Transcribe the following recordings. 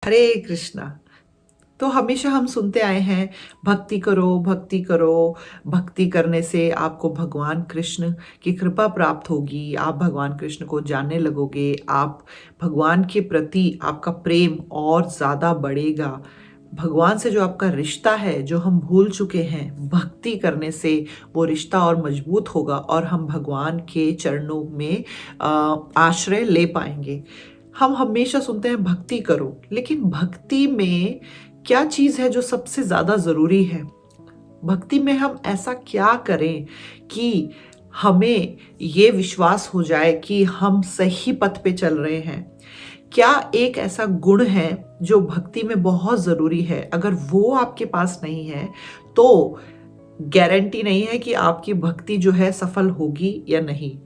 हरे कृष्णा। तो हमेशा हम सुनते आए हैं, भक्ति करो, भक्ति करो। भक्ति करने से आपको भगवान कृष्ण की कृपा प्राप्त होगी, आप भगवान कृष्ण को जानने लगोगे, आप भगवान के प्रति आपका प्रेम और ज़्यादा बढ़ेगा। भगवान से जो आपका रिश्ता है, जो हम भूल चुके हैं, भक्ति करने से वो रिश्ता और मजबूत होगा और हम भगवान के चरणों में आश्रय ले पाएंगे। हम हमेशा सुनते हैं भक्ति करो, लेकिन भक्ति में क्या चीज़ है जो सबसे ज़्यादा ज़रूरी है? भक्ति में हम ऐसा क्या करें कि हमें ये विश्वास हो जाए कि हम सही पथ पे चल रहे हैं? क्या एक ऐसा गुण है जो भक्ति में बहुत ज़रूरी है? अगर वो आपके पास नहीं है, तो गारंटी नहीं है कि आपकी भक्ति जो है सफल होगी या नहीं।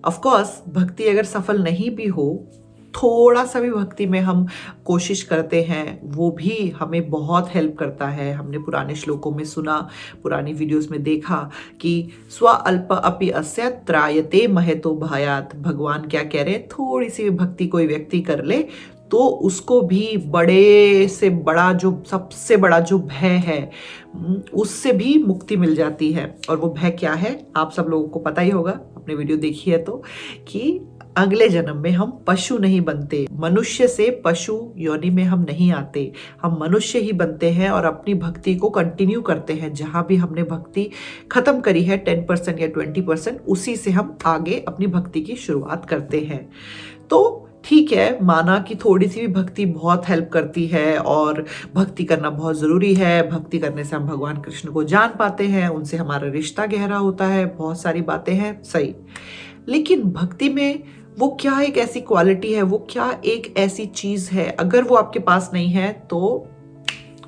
ऑफ कोर्स भक्ति अगर सफल नहीं भी हो, थोड़ा सा भी भक्ति में हम कोशिश करते हैं, वो भी हमें बहुत हेल्प करता है। हमने पुराने श्लोकों में सुना, पुरानी वीडियोस में देखा कि स्व अल्प अपि अस्य त्रायते महतो भयात्। भगवान क्या कह रहे हैं? थोड़ी सी भक्ति कोई व्यक्ति कर ले तो उसको भी बड़े से बड़ा, जो सबसे बड़ा जो भय है, उससे भी मुक्ति मिल जाती है। और वो भय क्या है? आप सब लोगों को पता ही होगा, अपने वीडियो देखी है तो, कि अगले जन्म में हम पशु नहीं बनते, मनुष्य से पशु योनि में हम नहीं आते, हम मनुष्य ही बनते हैं और अपनी भक्ति को कंटिन्यू करते हैं। जहां भी हमने भक्ति खत्म करी है 10% या 20%, उसी से हम आगे अपनी भक्ति की शुरुआत करते हैं। तो ठीक है, माना कि थोड़ी सी भी भक्ति बहुत हेल्प करती है और भक्ति करना बहुत ज़रूरी है। भक्ति करने से हम भगवान कृष्ण को जान पाते हैं, उनसे हमारा रिश्ता गहरा होता है, बहुत सारी बातें हैं, सही। लेकिन भक्ति में वो क्या एक ऐसी क्वालिटी है, वो क्या एक ऐसी चीज़ है, अगर वो आपके पास नहीं है तो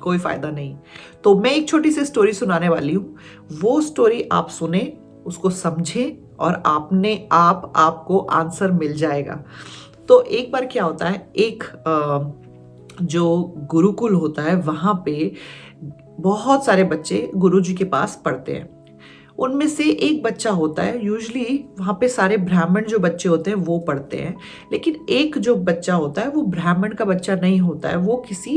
कोई फायदा नहीं। तो मैं एक छोटी सी स्टोरी सुनाने वाली हूँ, वो स्टोरी आप सुने, उसको समझें और आपको आंसर मिल जाएगा। तो एक बार क्या होता है, एक जो गुरुकुल होता है, वहाँ पे बहुत सारे बच्चे गुरुजी के पास पढ़ते हैं। उनमें से एक बच्चा होता है, यूजुअली वहाँ पे सारे ब्राह्मण जो बच्चे होते हैं वो पढ़ते हैं, लेकिन एक जो बच्चा होता है वो ब्राह्मण का बच्चा नहीं होता है, वो किसी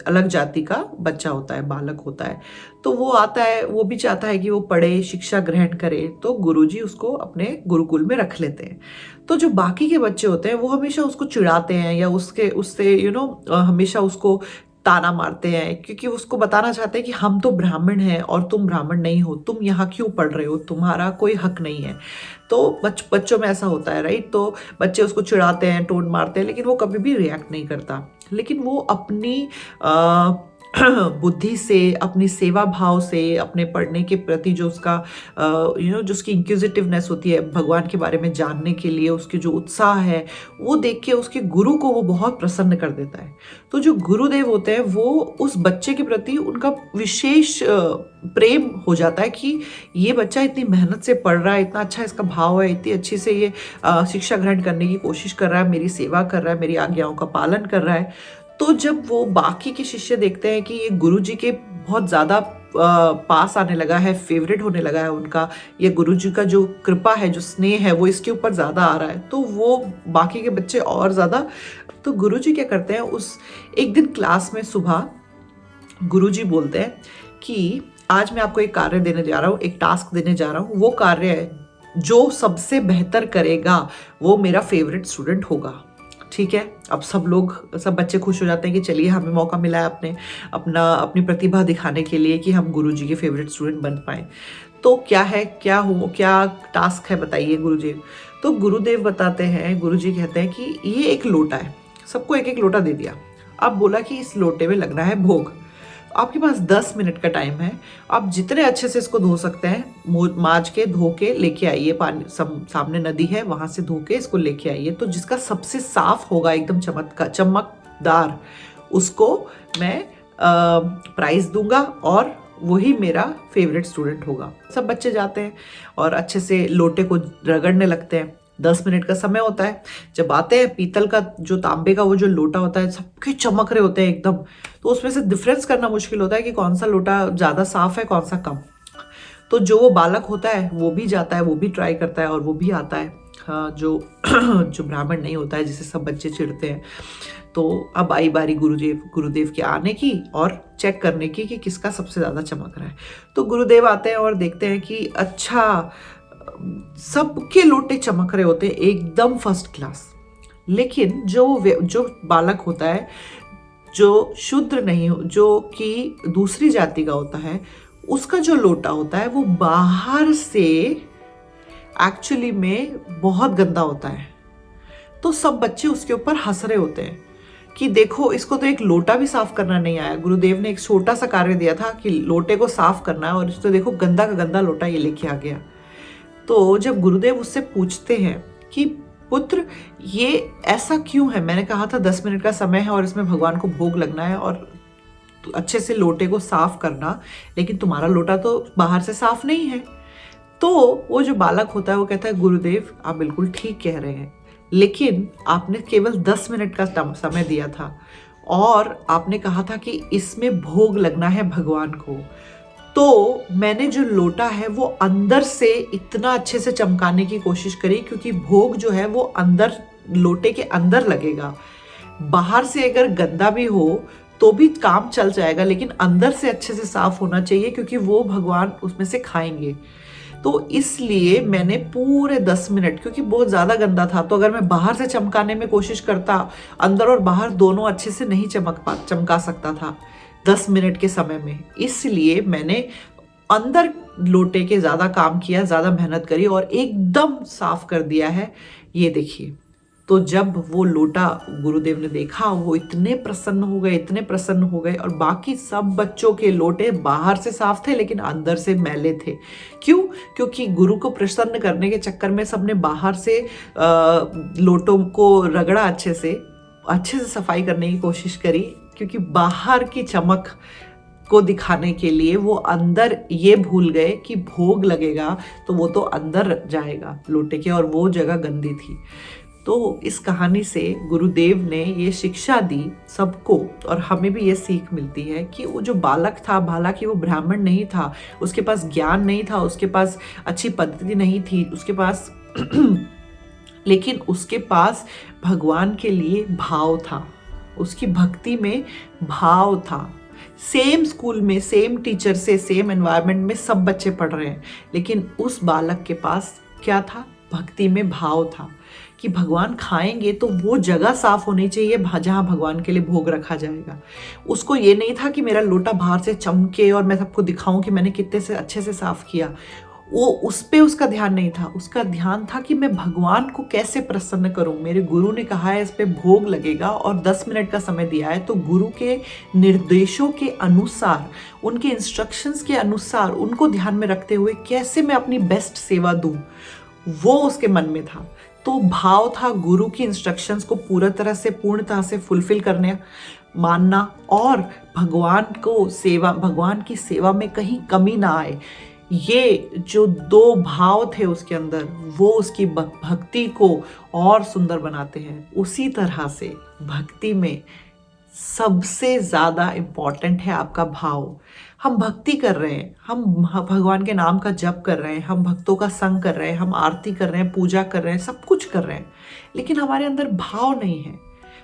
अलग जाति का बच्चा होता है, बालक होता है। तो वो आता है, वो भी चाहता है कि वो पढ़े, शिक्षा ग्रहण करे, तो गुरुजी उसको अपने गुरुकुल में रख लेते हैं। तो जो बाकी के बच्चे होते हैं वो हमेशा उसको चिढ़ाते हैं या उससे हमेशा उसको ताना मारते हैं, क्योंकि उसको बताना चाहते हैं कि हम तो ब्राह्मण हैं और तुम ब्राह्मण नहीं हो, तुम यहाँ क्यों पढ़ रहे हो, तुम्हारा कोई हक नहीं है। तो बच्चों में ऐसा होता है, राइट? तो बच्चे उसको चिढ़ाते हैं, टोंट मारते हैं, लेकिन वो कभी भी रिएक्ट नहीं करता। लेकिन वो अपनी बुद्धि से, अपनी सेवा भाव से, अपने पढ़ने के प्रति जो उसका जो उसकी इंक्विजिटिवनेस होती है, भगवान के बारे में जानने के लिए उसके जो उत्साह है, वो देख के उसके गुरु को वो बहुत प्रसन्न कर देता है। तो जो गुरुदेव होते हैं वो उस बच्चे के प्रति उनका विशेष प्रेम हो जाता है कि ये बच्चा इतनी मेहनत से पढ़ रहा है, इतना अच्छा इसका भाव है, इतनी अच्छी से ये शिक्षा ग्रहण करने की कोशिश कर रहा है, मेरी सेवा कर रहा है, मेरी आज्ञाओं का पालन कर रहा है। तो जब वो बाकी के शिष्य देखते हैं कि ये गुरुजी के बहुत ज़्यादा पास आने लगा है, फेवरेट होने लगा है उनका, ये गुरुजी का जो कृपा है, जो स्नेह है, वो इसके ऊपर ज़्यादा आ रहा है, तो वो बाकी के बच्चे और ज़्यादा। तो गुरुजी क्या करते हैं, उस एक दिन क्लास में सुबह गुरुजी बोलते हैं कि आज मैं आपको एक कार्य देने जा रहा हूँ, एक टास्क देने जा रहा हूँ। वो कार्य है जो सबसे बेहतर करेगा वो मेरा फेवरेट स्टूडेंट होगा। ठीक है, अब सब बच्चे खुश हो जाते हैं कि चलिए हमें मौका मिला है अपनी प्रतिभा दिखाने के लिए कि हम गुरुजी के फेवरेट स्टूडेंट बन पाए। तो क्या टास्क है, बताइए गुरुजी। तो गुरुदेव बताते हैं, गुरुजी कहते हैं कि ये एक लोटा है, सबको एक एक लोटा दे दिया। अब बोला कि इस लोटे में लगना है भोग। आपके पास 10 मिनट का टाइम है, आप जितने अच्छे से इसको धो सकते हैं माज के धो के लेके आइए। पानी सामने नदी है, वहां से धो के इसको लेके आइए। तो जिसका सबसे साफ होगा, एकदम चमकदार, उसको मैं प्राइज दूंगा और वही मेरा फेवरेट स्टूडेंट होगा। सब बच्चे जाते हैं और अच्छे से लोटे को रगड़ने लगते हैं। 10 मिनट का समय होता है। जब आते हैं, पीतल का जो तांबे का वो जो लोटा होता है, सबके चमक रहे होते हैं एकदम, तो उसमें से डिफरेंस करना मुश्किल होता है कि कौन सा लोटा ज़्यादा साफ है, कौन सा कम। तो जो वो बालक होता है वो भी जाता है, वो भी ट्राई करता है और वो भी आता है, हाँ, जो ब्राह्मण नहीं होता है, जिसे सब बच्चे चिढ़ते हैं। तो अब आई बारी गुरुदेव के आने की और चेक करने की कि किसका सबसे ज़्यादा चमक रहा है। तो गुरुदेव आते हैं और देखते हैं कि अच्छा, सबके लोटे चमक रहे होते हैं एकदम फर्स्ट क्लास। लेकिन जो बालक होता है, जो शूद्र नहीं हो, जो कि दूसरी जाति का होता है, उसका जो लोटा होता है वो बाहर से एक्चुअली में बहुत गंदा होता है। तो सब बच्चे उसके ऊपर हंस रहे होते हैं कि देखो, इसको तो एक लोटा भी साफ करना नहीं आया। गुरुदेव ने एक छोटा सा कार्य दिया था कि लोटे को साफ करना है, और तो देखो गंदा का गंदा लोटा ये लेके आ गया। तो जब गुरुदेव उससे पूछते हैं कि पुत्र, ये ऐसा क्यों है? मैंने कहा था 10 मिनट का समय है और इसमें भगवान को भोग लगना है और अच्छे से लोटे को साफ करना, लेकिन तुम्हारा लोटा तो बाहर से साफ नहीं है। तो वो जो बालक होता है वो कहता है, गुरुदेव आप बिल्कुल ठीक कह रहे हैं, लेकिन आपने केवल 10 मिनट का समय दिया था और आपने कहा था कि इसमें भोग लगना है भगवान को। तो मैंने जो लोटा है वो अंदर से इतना अच्छे से चमकाने की कोशिश करी, क्योंकि भोग जो है वो अंदर, लोटे के अंदर लगेगा। बाहर से अगर गंदा भी हो तो भी काम चल जाएगा, लेकिन अंदर से अच्छे से साफ होना चाहिए, क्योंकि वो भगवान उसमें से खाएंगे। तो इसलिए मैंने पूरे 10 मिनट, क्योंकि बहुत ज़्यादा गंदा था, तो अगर मैं बाहर से चमकाने में कोशिश करता, अंदर और बाहर दोनों अच्छे से नहीं चमका सकता था 10 मिनट के समय में। इसलिए मैंने अंदर लोटे के ज़्यादा काम किया, ज़्यादा मेहनत करी और एकदम साफ कर दिया है। ये देखिए। तो जब वो लोटा गुरुदेव ने देखा, वो इतने प्रसन्न हो गए, और बाकी सब बच्चों के लोटे बाहर से साफ थे लेकिन अंदर से मैले थे। क्यों? क्योंकि गुरु को प्रसन्न करने के चक्कर में सबने बाहर से लोटों को रगड़ा, अच्छे से सफाई करने की कोशिश करी, क्योंकि बाहर की चमक को दिखाने के लिए वो अंदर ये भूल गए कि भोग लगेगा तो वो तो अंदर जाएगा लोटे के, और वो जगह गंदी थी। तो इस कहानी से गुरुदेव ने ये शिक्षा दी सबको, और हमें भी ये सीख मिलती है कि वो जो बालक था, हालांकि वो ब्राह्मण नहीं था, उसके पास ज्ञान नहीं था, उसके पास अच्छी पद्धति नहीं थी, उसके पास लेकिन उसके पास भगवान के लिए भाव था, उसकी भक्ति में भाव था। सेम स्कूल में, सेम टीचर से, सेम एनवायरनमेंट में सब बच्चे पढ़ रहे हैं, लेकिन उस बालक के पास क्या था? भक्ति में भाव था कि भगवान खाएंगे तो वो जगह साफ होनी चाहिए जहाँ भगवान के लिए भोग रखा जाएगा। उसको ये नहीं था कि मेरा लोटा बाहर से चमके और मैं सबको दिखाऊं कि मैंने कितने से अच्छे से साफ किया। वो उस पे उसका ध्यान नहीं था। उसका ध्यान था कि मैं भगवान को कैसे प्रसन्न करूं। मेरे गुरु ने कहा है इस पे भोग लगेगा और 10 मिनट का समय दिया है, तो गुरु के निर्देशों के अनुसार, उनके इंस्ट्रक्शंस के अनुसार, उनको ध्यान में रखते हुए कैसे मैं अपनी बेस्ट सेवा दूं, वो उसके मन में था। तो भाव था गुरु की इंस्ट्रक्शंस को पूर्णतः से फुलफिल करने, मानना, और भगवान की सेवा में कहीं कमी ना आए। ये जो दो भाव थे उसके अंदर, वो उसकी भक्ति को और सुंदर बनाते हैं। उसी तरह से भक्ति में सबसे ज़्यादा इम्पॉर्टेंट है आपका भाव। हम भक्ति कर रहे हैं, हम भगवान के नाम का जप कर रहे हैं, हम भक्तों का संग कर रहे हैं, हम आरती कर रहे हैं, पूजा कर रहे हैं, सब कुछ कर रहे हैं, लेकिन हमारे अंदर भाव नहीं है।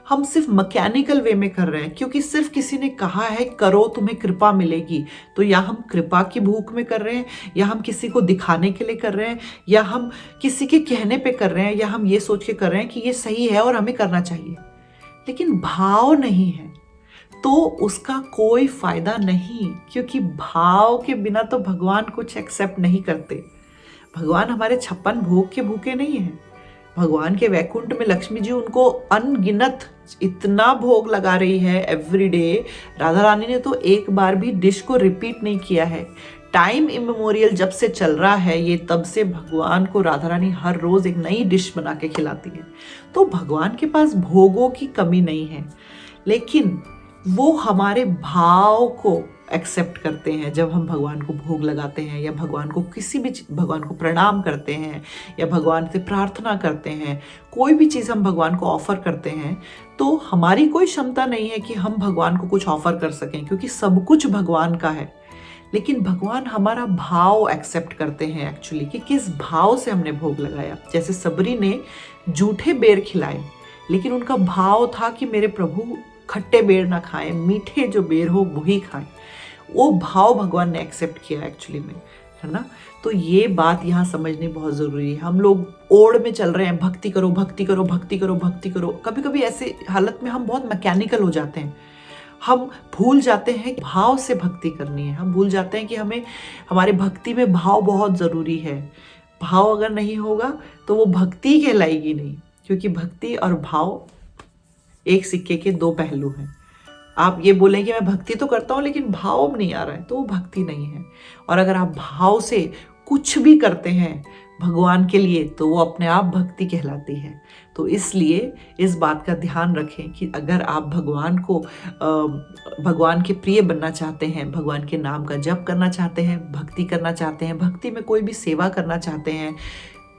हम सिर्फ मैकेनिकल वे में कर रहे हैं, क्योंकि सिर्फ किसी ने कहा है करो तुम्हें कृपा मिलेगी, तो या हम कृपा की भूख में कर रहे हैं, या हम किसी को दिखाने के लिए कर रहे हैं, या हम किसी के कहने पे कर रहे हैं, या हम ये सोच के कर रहे हैं कि ये सही है और हमें करना चाहिए, लेकिन भाव नहीं है तो उसका कोई फायदा नहीं। क्योंकि भाव के बिना तो भगवान कुछ एक्सेप्ट नहीं करते। भगवान हमारे 56 भोग के भूखे नहीं हैं। भगवान के वैकुंठ में लक्ष्मी जी उनको अनगिनत इतना भोग लगा रही है एवरी डे। राधा रानी ने तो एक बार भी डिश को रिपीट नहीं किया है। टाइम इमेमोरियल जब से चल रहा है ये, तब से भगवान को राधा रानी हर रोज एक नई डिश बना के खिलाती है। तो भगवान के पास भोगों की कमी नहीं है, लेकिन वो हमारे भाव को एक्सेप्ट करते हैं। जब हम भगवान को भोग लगाते हैं, या भगवान को भगवान को प्रणाम करते हैं, या भगवान से प्रार्थना करते हैं, कोई भी चीज़ हम भगवान को ऑफर करते हैं, तो हमारी कोई क्षमता नहीं है कि हम भगवान को कुछ ऑफर कर सकें, क्योंकि सब कुछ भगवान का है। लेकिन भगवान हमारा भाव एक्सेप्ट करते हैं एक्चुअली, कि किस भाव से हमने भोग लगाया। जैसे सबरी ने जूठे बेर खिलाए, लेकिन उनका भाव था कि मेरे प्रभु खट्टे बेर ना खाएं, मीठे जो बेर हो वही खाएं। वो भाव भगवान ने एक्सेप्ट किया एक्चुअली में, है ना। तो ये बात यहाँ समझनी बहुत ज़रूरी है। हम लोग ओड़ में चल रहे हैं, भक्ति करो भक्ति करो भक्ति करो भक्ति करो। कभी कभी ऐसे हालत में हम बहुत मैकेनिकल हो जाते हैं, हम भूल जाते हैं कि भाव से भक्ति करनी है। हम भूल जाते हैं कि हमें हमारी भक्ति में भाव बहुत ज़रूरी है। भाव अगर नहीं होगा तो वो भक्ति कहलाएगी नहीं, क्योंकि भक्ति और भाव एक सिक्के के दो पहलू हैं। आप ये बोलें कि मैं भक्ति तो करता हूँ लेकिन भाव नहीं आ रहा है, तो वो भक्ति नहीं है। और अगर आप भाव से कुछ भी करते हैं भगवान के लिए तो वो अपने आप भक्ति कहलाती है। तो इसलिए इस बात का ध्यान रखें कि अगर आप भगवान के प्रिय बनना चाहते हैं, भगवान के नाम का जप करना चाहते हैं, भक्ति करना चाहते हैं, भक्ति में कोई भी सेवा करना चाहते हैं,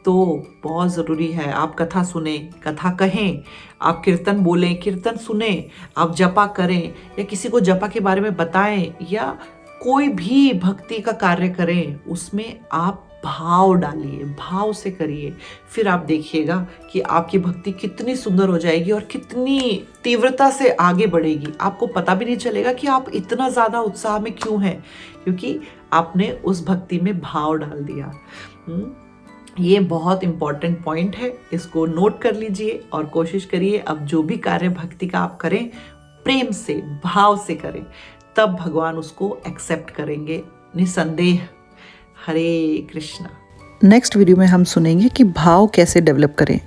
तो बहुत ज़रूरी है आप कथा सुने, कथा कहें, आप कीर्तन बोलें, कीर्तन सुने, आप जपा करें या किसी को जपा के बारे में बताएं, या कोई भी भक्ति का कार्य करें, उसमें आप भाव डालिए, भाव से करिए। फिर आप देखिएगा कि आपकी भक्ति कितनी सुंदर हो जाएगी और कितनी तीव्रता से आगे बढ़ेगी। आपको पता भी नहीं चलेगा कि आप इतना ज़्यादा उत्साह में क्यों हैं, क्योंकि आपने उस भक्ति में भाव डाल दिया। ये बहुत इंपॉर्टेंट पॉइंट है, इसको नोट कर लीजिए और कोशिश करिए अब जो भी कार्य भक्ति का आप करें प्रेम से, भाव से करें, तब भगवान उसको एक्सेप्ट करेंगे निसंदेह। हरे कृष्णा। नेक्स्ट वीडियो में हम सुनेंगे कि भाव कैसे डेवलप करें।